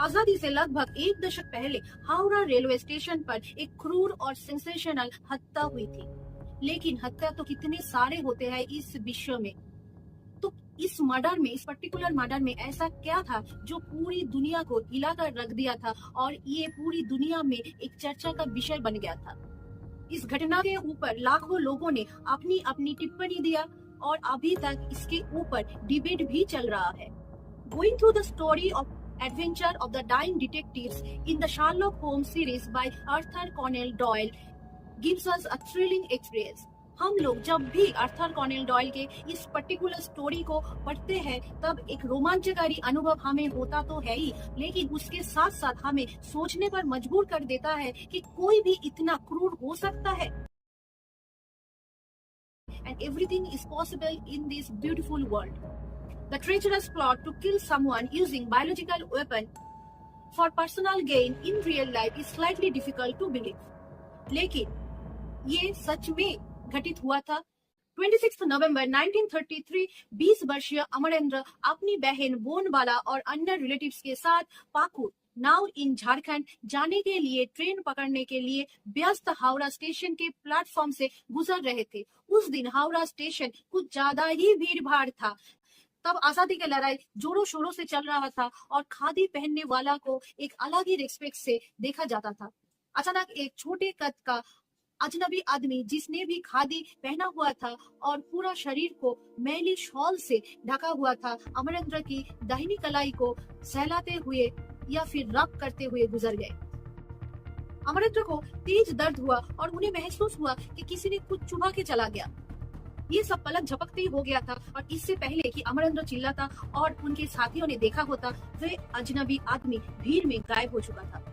आजादी से लगभग एक दशक पहले हावड़ा रेलवे स्टेशन पर एक क्रूर और सेंसेशनल हत्या हुई थी। लेकिन हत्या तो कितने सारे होते हैं इस विश्व में। तो इस पर्टिकुलर मर्डर में ऐसा क्या था जो पूरी दुनिया को हिलाकर रख दिया था और ये पूरी दुनिया में एक चर्चा का विषय बन गया था। इस घटना के ऊपर लाखों लोगों ने अपनी अपनी टिप्पणी दिया और अभी तक इसके ऊपर डिबेट भी चल रहा है। Going through the story of adventure of the dying detectives in the Sherlock Holmes series by Arthur Conan Doyle gives us a thrilling experience. हम लोग जब भी आर्थर कॉनेल डॉयल के इस पर्टिकुलर स्टोरी को पढ़ते हैं तब एक रोमांचकारी अनुभव हमें होता तो है ही, लेकिन उसके साथ साथ हमें सोचने पर मजबूर कर देता है कि कोई भी इतना क्रूर हो सकता है। And everything is possible in this beautiful world. The treacherous plot to kill someone using biological weapon for personal gain in real life is slightly difficult to believe. लेकिन ये सच में घटित हुआ था। 26 नवंबर 1933 20 वर्षीय अमरेंद्र अपनी बहन बोनबाला और अन्य रिलेटिव्स के साथ पाकुर नाउ इन झारखंड जाने के लिए ट्रेन पकड़ने के लिए व्यस्त हावड़ा स्टेशन के प्लेटफॉर्म से गुजर रहे थे। उस दिन हावड़ा स्टेशन कुछ ज्यादा ही भीड़ भाड़ था। तब आजादी की लड़ाई जोरों शोरों से चल रहा था और खादी पहनने वाला को एक अलग ही रिस्पेक्ट से देखा जाता था। अचानक एक छोटे कद का अजनबी आदमी जिसने भी खादी पहना हुआ था और पूरा शरीर को मैली शॉल से ढका हुआ था, अमरेंद्र की दाहिनी कलाई को सहलाते हुए या फिर रब करते हुए गुजर गए। अमरेंद्र को तेज दर्द हुआ और उन्हें महसूस हुआ कि किसी ने कुछ चुभा के चला गया। ये सब पलक झपकते ही हो गया था और इससे पहले कि अमरेंद्र चिल्लाता और उनके साथियों ने देखा होता, वे अजनबी आदमी भीड़ में गायब हो चुका था।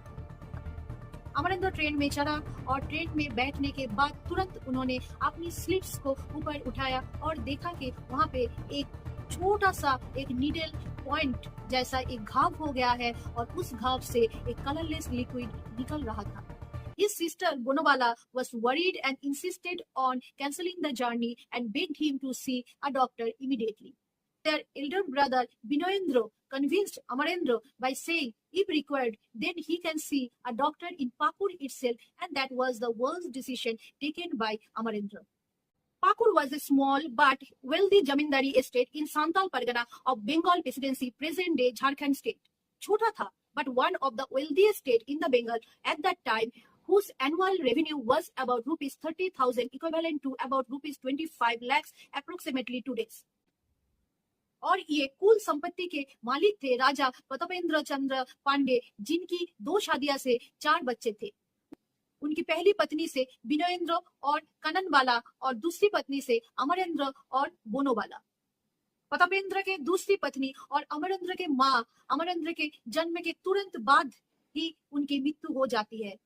अमरेंद्र ट्रेन में चढ़ा और ट्रेन में बैठने के बाद तुरंत उन्होंने अपनी स्लीव्स को ऊपर उठाया और देखा कि वहाँ पे एक छोटा सा एक नीडल पॉइंट जैसा एक घाव हो गया है और उस घाव से एक कलरलेस लिक्विड निकल रहा था। His sister Bonobala was worried and insisted on cancelling the journey and begged him to see a doctor immediately. Their elder brother Binoyendra convinced Amarendra by saying, if required, then he can see a doctor in Pakur itself, and that was the worst decision taken by Amarendra. Pakur was a small but wealthy zamindari estate in Santal Pargana of Bengal Presidency, present-day Jharkhand state. Chota tha, but one of the wealthiest state in the Bengal at that time, whose annual revenue was about rupees 30,000, equivalent to about rupees 25 lakhs approximately today's. और ये कुल संपत्ति के मालिक थे राजा प्रतापेंद्र चंद्र पांडे, जिनकी 2 शादियां से 4 बच्चे थे। उनकी पहली पत्नी से बिनोयेंद्र और कननबाला और दूसरी पत्नी से अमरेंद्र और बोनोबाला। प्रतापेंद्र के दूसरी पत्नी और अमरेंद्र के माँ अमरेंद्र के जन्म के तुरंत बाद ही उनकी मृत्यु हो जाती है।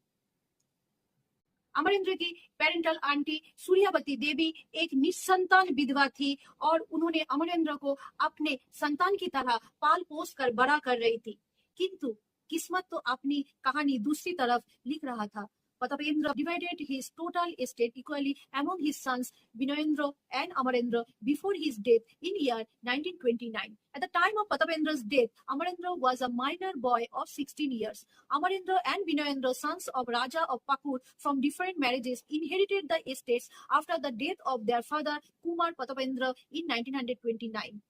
अमरेंद्र की पेरेंटल आंटी सूर्यावती देवी एक निसंतान विधवा थी और उन्होंने अमरेंद्र को अपने संतान की तरह पाल पोस कर बड़ा कर रही थी। किंतु किस्मत तो अपनी कहानी दूसरी तरफ लिख रहा था। Pratapendra divided his total estate equally among his sons Binoyendra and Amarendra before his death in year 1929. At the time of Pratapendra's death, Amarendra was a minor boy of 16 years. Amarendra and Binoyendra, sons of Raja of Pakur from different marriages, inherited the estates after the death of their father Kumar Pratapendra in 1929.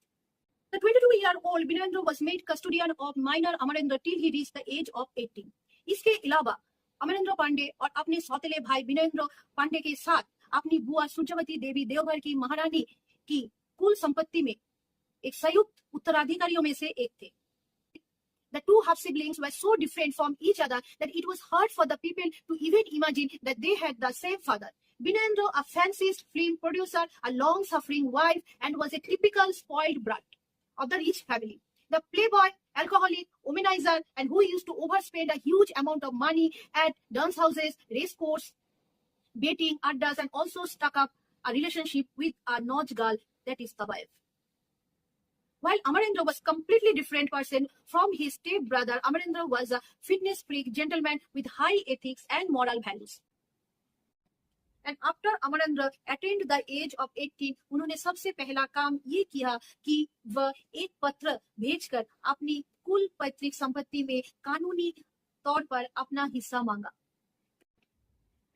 The 22-year-old Binoyendra was made custodian of minor Amarendra till he reached the age of 18. इसके अलावा अमरेंद्र पांडे और अपने सौतेले भाई बिनोयेंद्र पांडे के साथ अपनी बुआ सूर्यवती देवी देवघर की महारानी की कुल संपत्ति में एक संयुक्त उत्तराधिकारियों में से एक थे। The two half siblings were so different from each other that it was hard for the people to even imagine that they had the same father. Binoyendra, a fancist film producer, a long-suffering wife, and was a typical spoiled brat of the rich family. The playboy, alcoholic, womanizer, and who used to overspend a huge amount of money at dance houses, race courses, betting, addas, and also stuck up a relationship with a Noj girl, that is Tabaev. While Amarendra was completely different person from his step brother, Amarendra was a fitness freak gentleman with high ethics and moral values. And after Amarendra attained the age of 18, उन्होंने सबसे पहला काम ये किया कि वह एक पत्र भेजकर अपनी कुल पैतृक संपत्ति में कानूनी तौर पर अपना हिस्सा मांगा।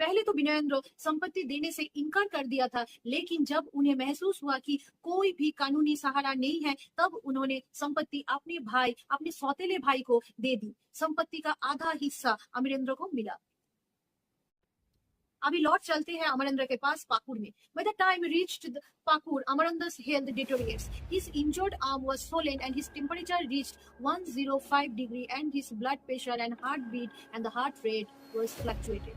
पहले तो विनयेंद्र संपत्ति देने से इनकार कर दिया था, लेकिन जब उन्हें महसूस हुआ कि कोई भी कानूनी सहारा नहीं है, तब उन्होंने संपत्ति अपने सौतेले भाई को दे दी। संपत्ति का आधा हिस्सा अमरेंद्र को मिला। अभी लौट चलते हैं अमरेंद्र के पास पाकुड़ में। By the time he reached Pakur, Amarendra's health deteriorates. His injured arm was swollen and his temperature reached 105 degree and his blood pressure and heartbeat and the heart rate was fluctuated.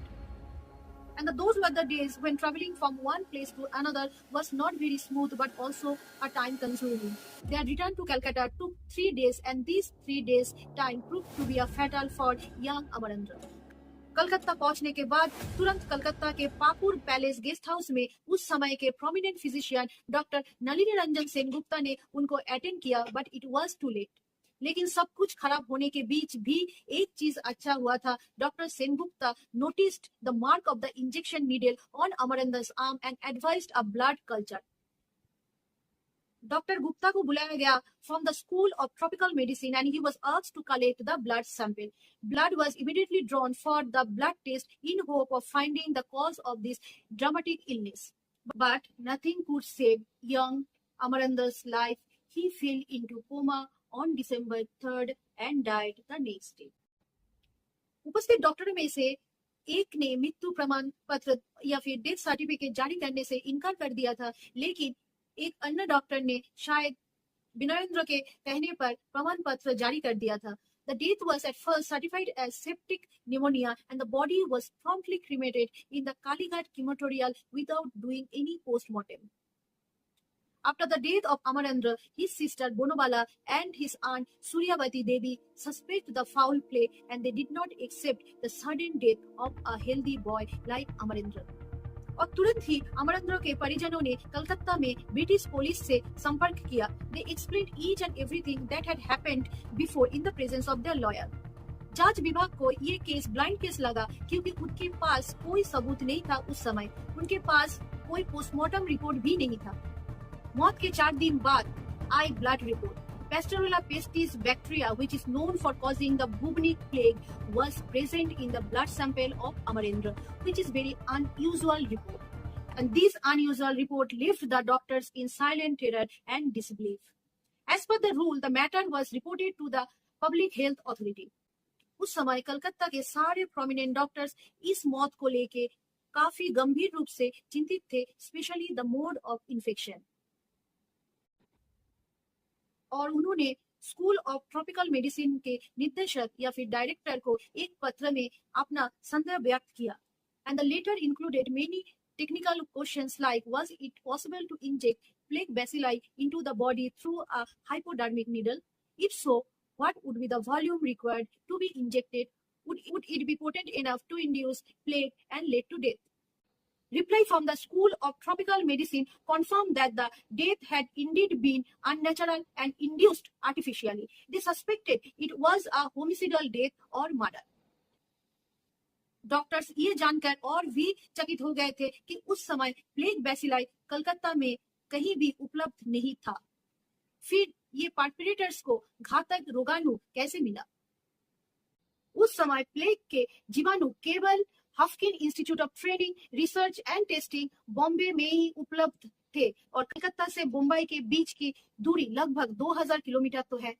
And those were the days when traveling from one place to another was not very smooth but also a time consuming. Their return to Calcutta took 3 days and these 3 days time proved to be a fatal for young Amarendra. Calcutta पहुंचने के बाद तुरंत कलकत्ता के Pakur palace guest house में उस समय के prominent physician doctor Nalini Ranjan Sengupta ने उनको अटेंड किया, but it was too late. लेकिन सब कुछ खराब होने के बीच भी एक चीज अच्छा हुआ था। Doctor Sengupta noticed the mark of the injection needle on अमरेंद्र's arm and advised a blood culture. Doctor Gupta को बुलाया गया from the School of Tropical Medicine and he was asked to collect the blood sample. Blood was immediately drawn for the blood test in hope of finding the cause of this dramatic illness. But nothing could save young Amarendra's life. He fell into coma on December 3rd and died the next day. उपस्थित डॉक्टरों में से एक ने मृत्यु प्रमाण पत्र या फिर डेथ सर्टिफिकेट जारी करने से इनकार कर दिया था, लेकिन एक अन्य डॉक्टर ने शायद विनयेंद्र के कहने पर प्रमाण पत्र जारी कर दिया था। The death was at first certified as septic pneumonia and the body was promptly cremated in the Kalighat crematorium without doing any post-mortem. After the death of Amarendra, his sister Bonobala and his aunt Suryavati Devi suspect the foul play and they did not accept the sudden death of a healthy boy like Amarendra. और तुरंत ही अमरेंद्र के परिजनों ने कलकत्ता में British police से संपर्क किया। They explained each and everything that had happened before in the presence of their lawyer. जांच विभाग को ये केस ब्लाइंड केस लगा क्योंकि उनके पास कोई सबूत नहीं था उस समय। उनके पास कोई पोस्टमार्टम रिपोर्ट भी नहीं था। मौत के 4 दिन बाद आई blood report. Pasteurella pestis bacteria, which is known for causing the bubonic plague, was present in the blood sample of Amarendra, which is very unusual report. And this unusual report left the doctors in silent terror and disbelief. As per the rule, the matter was reported to the Public Health Authority. उस समय कलकत्ता के सारे prominent doctors इस मौत को लेके काफी गंभीर रूप से चिंतित थे, specially the mode of infection. और उन्होंने स्कूल ऑफ ट्रॉपिकल मेडिसिन के निदेशक या फिर डायरेक्टर को एक पत्र में अपना संदेह व्यक्त किया। And the letter included many technical questions like was it possible to inject plague bacilli into the body through a hypodermic needle? If so, what would be the volume required to be injected? would it be potent enough to induce plague and lead to death? Reply from the School of Tropical Medicine confirmed that the death had indeed been unnatural and induced artificially. They suspected it was a homicidal death or murder. Doctors ये जानकर और भी चकित हो गए थे कि उस समय प्लेग बैसिलाई कलकत्ता में कहीं भी उपलब्ध नहीं था। फिर ये परपेट्रेटर्स को घातक रोगाणु कैसे मिला? उस समय प्लेग के जीवाणु केवल Haffkine institute of training, research and testing Bombay में ही उपलब्ध थे और कलकत्ता से मुंबई के बीच की दूरी लगभग 2000 किलोमीटर तो है।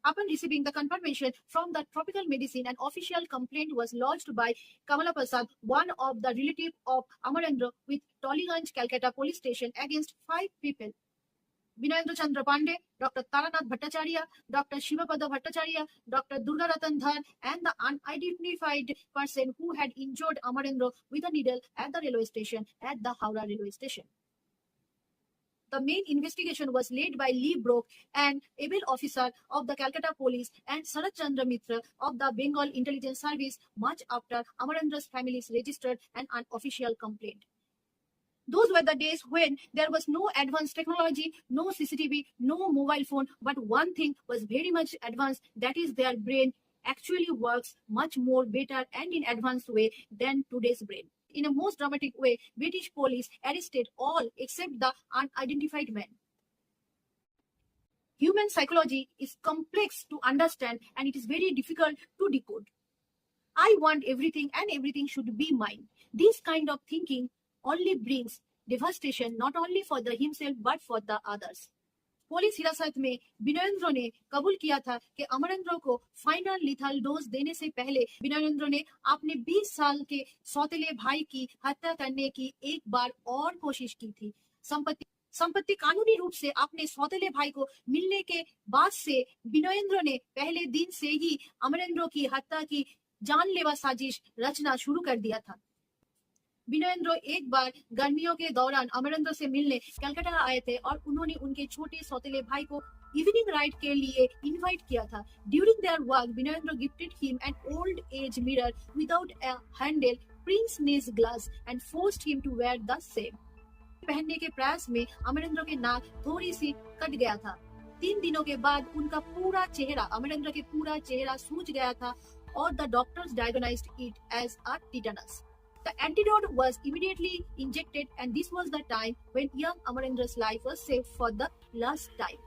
Upon receiving the confirmation from the tropical medicine, an official complaint was lodged by Kamala Prasad, one of the relative of Amarendra, with Tollygunge, Calcutta police station against 5 people. Vinayendra Chandra Pandey, Dr. Taranath Bhattacharya, Dr. Shivapada Bhattacharya, Dr. Durga Ratan Dhar, and the unidentified person who had injured Amarendra with a needle at the railway station at the Howrah railway station. The main investigation was led by Lee Broke, an able officer of the Calcutta Police, and Sarat Chandra Mitra of the Bengal Intelligence Service much after Amarendra's family registered an unofficial complaint. Those were the days when there was no advanced technology, no CCTV, no mobile phone, but one thing was very much advanced, that is their brain actually works much more better and in advanced way than today's brain. In a most dramatic way, British police arrested all except the unidentified man. Human psychology is complex to understand and it is very difficult to decode. I want everything and everything should be mine. This kind of thinking only brings devastation not only for the himself but for the others. Police हिरासत में विनयेंद्र ने कबूल किया था कि अमरेंद्र को final lethal dose देने से पहले विनयेंद्र ने अपने 20 साल के सौतेले भाई की हत्या करने की एक बार और कोशिश की थी। संपत्ति कानूनी रूप से अपने सौतेले भाई को मिलने के बाद से विनयेंद्र ने पहले दिन से ही अमरेंद्र की हत्या की जानलेवा साजिश रचना शुरू कर दिया था। विनयेंद्र एक बार गर्मियों के दौरान अमरेंद्र से मिलने कलकत्ता आए थे और उन्होंने उनके छोटे सौतेले भाई को इवनिंग राइड के लिए इनवाइट किया था। During their work Vinayendra gifted him an old age mirror without a handle prince nez glass and forced him to wear the same. पहनने के प्रयास में अमरेंद्र के नाक थोड़ी सी कट गया था। 3 दिनों के बाद उनका पूरा चेहरा अमरेंद्र के पूरा चेहरा सूज गया था और the doctors diagnosed it as a tetanus. The antidote was immediately injected and this was the time when young Amarendra's life was saved for the last time.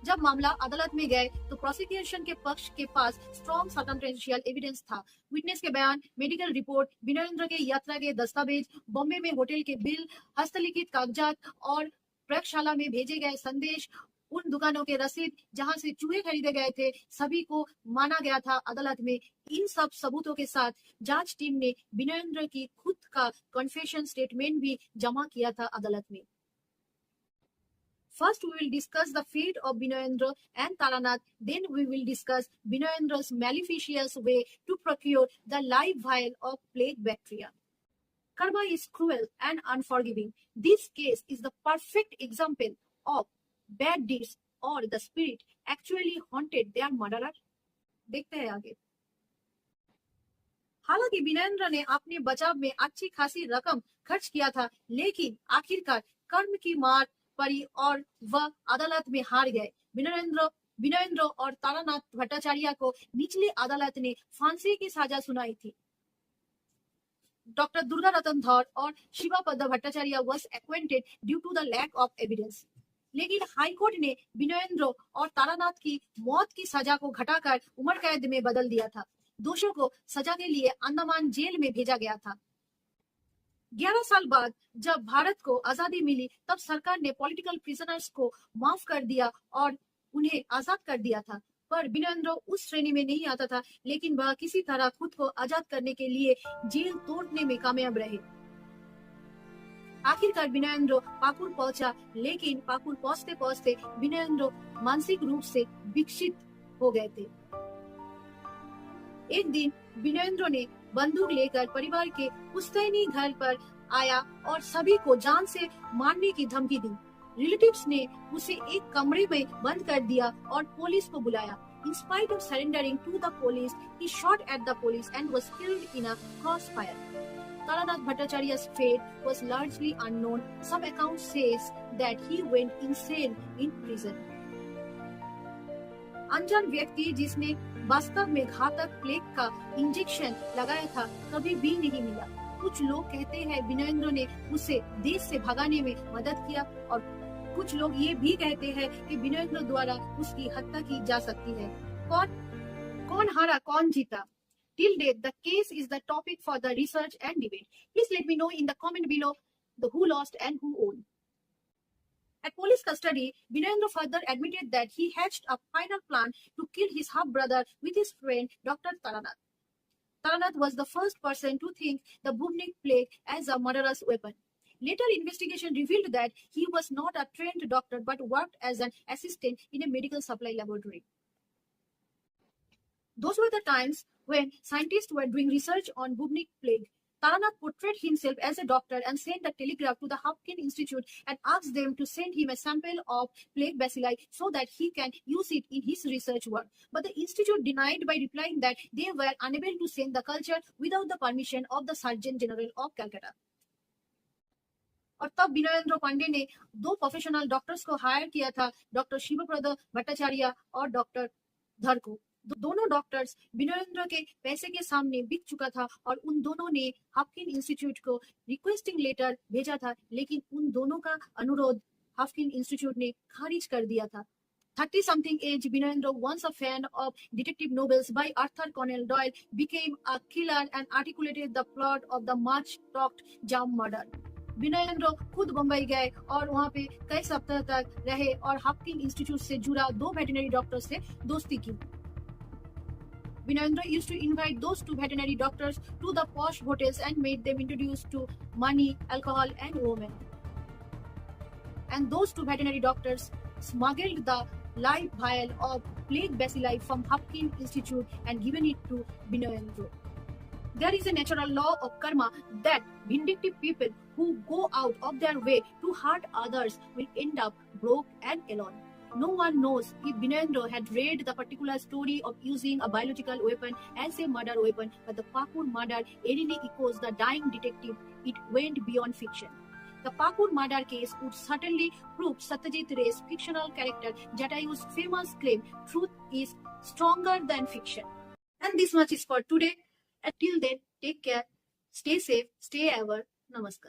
जब मामला अदालत में गए तो प्रोसिक्यूशन के पक्ष के पास स्ट्रॉन्ग सर्कमस्टेंशियल एविडेंस था। विटनेस के बयान, मेडिकल रिपोर्ट, विनयेंद्र के यात्रा के दस्तावेज, बॉम्बे में होटल के बिल, हस्तलिखित कागजात और प्रयोगशाला में भेजे गए संदेश, उन दुकानों के रसीद जहां से चूहे खरीदे गए थे, सभी को माना गया था अदालत में। इन सब सबूतों के साथ जांच टीम ने विनयेंद्र की खुद का कन्फेशन स्टेटमेंट भी जमा किया था अदालत में। First, we will discuss the fate of Vinayendra and Taranath. Then we will discuss Vinayendra's maleficious way to procure the live vial of plague bacteria. Karma is cruel and unforgiving. This case is the perfect example of bad deeds or the spirit actually haunted their murderer. देखते हैं आगे। हालांकि विनयेंद्र ने अपने बचाव में अच्छी खासी रकम खर्च किया था, लेकिन आखिरकार कर्म की मार पड़ी और वह अदालत में हार गए। विनयेंद्र और तारानाथ भट्टाचार्य को निचली अदालत ने फांसी की सजा सुनाई थी। डॉक्टर दुर्गा रतन धर और Shivapada Bhattacharya was acquitted due to the lack of evidence. लेकिन हाईकोर्ट ने विनयेंद्र और तारानाथ की मौत की सजा को घटाकर उम्र कैद में बदल दिया था। दोषियों को सजा के लिए अंडमान जेल में भेजा गया था। 11 साल बाद जब भारत को आजादी मिली तब सरकार ने पॉलिटिकल प्रिजनर्स को माफ कर दिया और उन्हें आजाद कर दिया था, पर विनयेंद्र उस श्रेणी में नहीं आता था, लेकिन वह किसी तरह खुद को आजाद करने के लिए जेल तोड़ने में कामयाब रहे। आखिरकार विनयेंद्र पाकुड़ पहुंचा, लेकिन पाकुड़ पहुंचते पहुंचते विनयेंद्र मानसिक रूप से विकसित हो गए थे। एक दिन विनयेंद्र ने बंदूक लेकर परिवार के पुश्तैनी घर पर आया और सभी को जान से मारने की धमकी दी। रिलेटिव्स ने उसे एक कमरे में बंद कर दिया और पुलिस को बुलाया। In spite of surrendering to the police, he shot at the police and was killed in a crossfire. Taranath Bhattacharya's fate was largely unknown. Some accounts says that he went insane in prison. अनजान व्यक्ति जिसने वास्तव में घातक plague का injection लगाया था कभी भी नहीं मिला। कुछ लोग कहते हैं विनयेंद्र ने उसे देश से भगाने में मदद किया और कुछ लोग ये भी कहते हैं कि विनयेंद्र द्वारा उसकी हत्या की जा सकती है। कौन हारा कौन जीता? Till date, the case is the topic for the research and debate. Please let me know in the comment below the who lost and who won. At police custody, Vinayendra further admitted that he hatched a final plan to kill his half-brother with his friend Dr. Taranath. Taranath was the first person to think the bubonic plague as a murderous weapon. Later investigation revealed that he was not a trained doctor but worked as an assistant in a medical supply laboratory. Those were the times when scientists were doing research on bubonic plague. Taranath portrayed himself as a doctor and sent a telegraph to the Hopkins Institute and asked them to send him a sample of plague bacilli so that he can use it in his research work. But the institute denied by replying that they were unable to send the culture without the permission of the Surgeon General of Calcutta. और तब विनयेंद्र पांडे ने 2 professional doctors को higher किया था, doctor शिवप्रद Bhattacharya और doctor धर को। दोनों डॉक्टर्स विनयेंद्र के पैसे के सामने बिक चुका था और उन दोनों ने हॉपकिंस इंस्टीट्यूट को रिक्वेस्टिंग लेटर भेजा था, लेकिन उन दोनों का अनुरोध हॉपकिंस इंस्टीट्यूट ने खारिज कर दिया था। 30-something age, Binayendra, once a fan of detective novels by Arthur Conan Doyle, became a killer and articulated the plot of the much-talked Jam murder. विनयेंद्र खुद बंबई गए और वहां पे कई सप्ताह तक रहे और हॉपकिन इंस्टीट्यूट से जुड़ा 2 वेटरनरी डॉक्टर से दोस्ती की. Vinendra used to invite those 2 veterinary doctors to the posh hotels and made them introduced to money, alcohol, and women. And those 2 veterinary doctors smuggled the live vial of plague bacilli from Hopkins Institute and given it to Vinendra. There is a natural law of karma that vindictive people who go out of their way to hurt others will end up broke and alone. No one knows if Binayendra had read the particular story of using a biological weapon as a murder weapon, but the Pakur murder eerily echoes the dying detective. It went beyond fiction. The Pakur murder case would certainly prove Satyajit Ray's fictional character Jatayu's famous claim, truth is stronger than fiction. And this much is for today. Until then, take care, stay safe, stay ever. Namaskar.